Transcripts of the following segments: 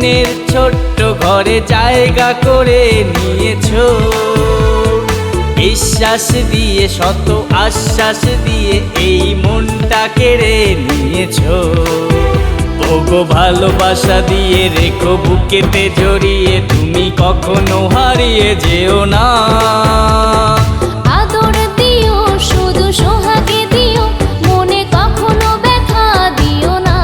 মনের ছোট্ট ঘরে জায়গা করে নিয়েছো। বিশ্বাস দিয়ে শত আশ্বাস দিয়ে এই মনটা কেড়ে নিয়েছো। ওগো ভালোবাসা দিয়ে রেখো বুকেতে জড়িয়ে, তুমি কখনো হারিয়ে যেও না। আদর দিও শুধু সোহাগে দিও, মনে কখনো ব্যথা দিও না।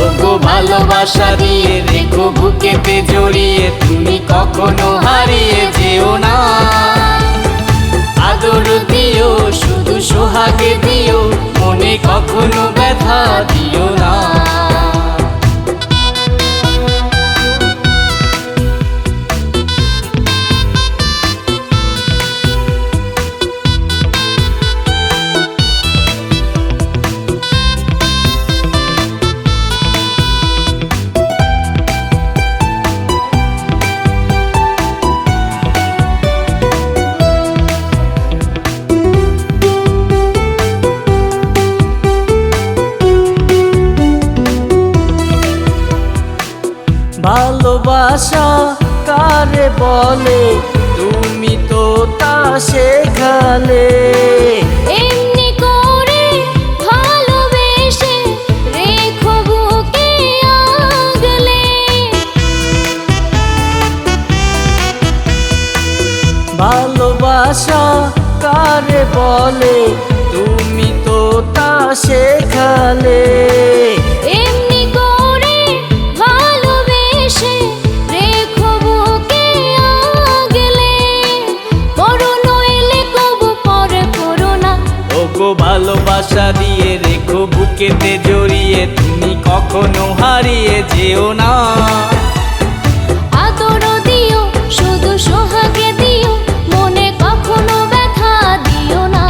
ওগো ভালোবাসা দিয়ে রেখো বুকেতে জড়িয়ে, তুমি কখনো হারিয়ে যেও না। আদর দিও শুধু সোহাগে দিও, মনে কখনো ব্যথা দিও না। ভালোবাসা কারে বলে, তুমি তো তা শেখালে। এমনি করে ভালোবেসে রেখো বুকে আগলে। ভালোবাসা কারে বলে, তুমি তো তা শেখালে। এমনি করে ভালোবেসে রেখো বুকে আগলে। বড় নইলে কবু পরে করো না। ওগো ভালোবাসা দিয়ে রেখো বুকেতে জড়িয়ে, তুমি কখনো হারিয়ে যেও না। আদর দিও শুধু সোহাগে দিও, মনে কখনো ব্যথা দিও না।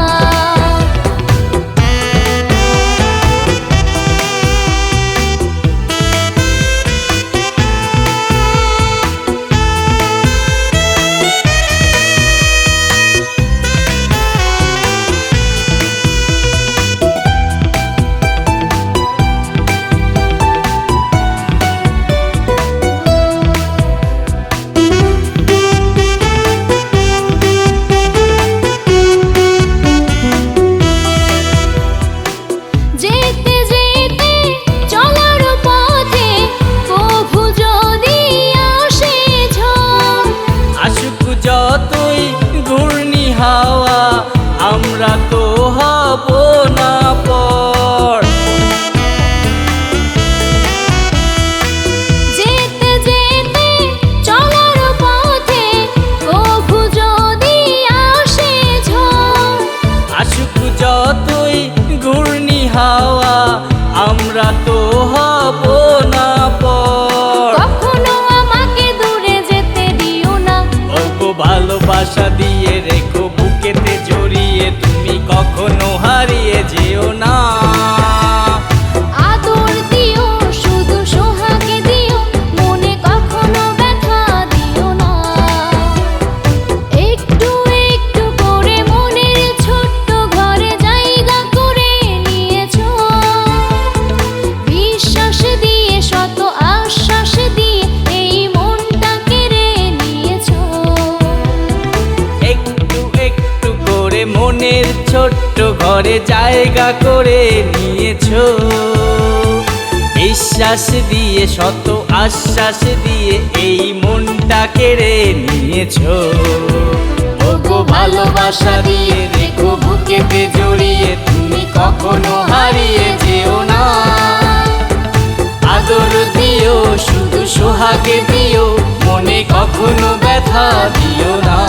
যেতে যেতে চলার পথে কভু যদি আসে ঝড়, আসুক যতই ঘূর্ণি হাওয়া, আমরা তো হব না পর। যেতে যেতে চলার পথে কভু যদি আসে ঝড়, আসুক যতই ঘূর্ণি হাওয়া, আমরা তো হব না পর। কখনো আমাকে দূরে যেতে দিও না। ওগো ভালোবাসা দিয়ে রেখো বুকেতে জড়িয়ে, তুমি কখনো হারিয়ে যেও না। আদর দিও শুধু সোহাগে দিও, মনে কখনো ব্যথা দিও না। একটু একটু করে মনের ছোট্ট ঘরে জায়গা করে নিয়েছো। বিশ্বাস দিয়ে শত আশ্বাস দিয়ে এই মনটা কেড়ে নিয়েছো। একটু একটু করে মনের ছোট্ট ঘরে জায়গা করে নিয়েছো। বিশ্বাস দিয়ে শত আশ্বাস দিয়ে এই মনটা কেড়ে নিয়েছো। ওগো ভালোবাসা দিয়ে রেখো বুকেতে জড়িয়ে, তুমি কখনো হারিয়ে যেও না। আদর দিও শুধু সোহাগে দিও, মনে কখনো ব্যথা দিও না।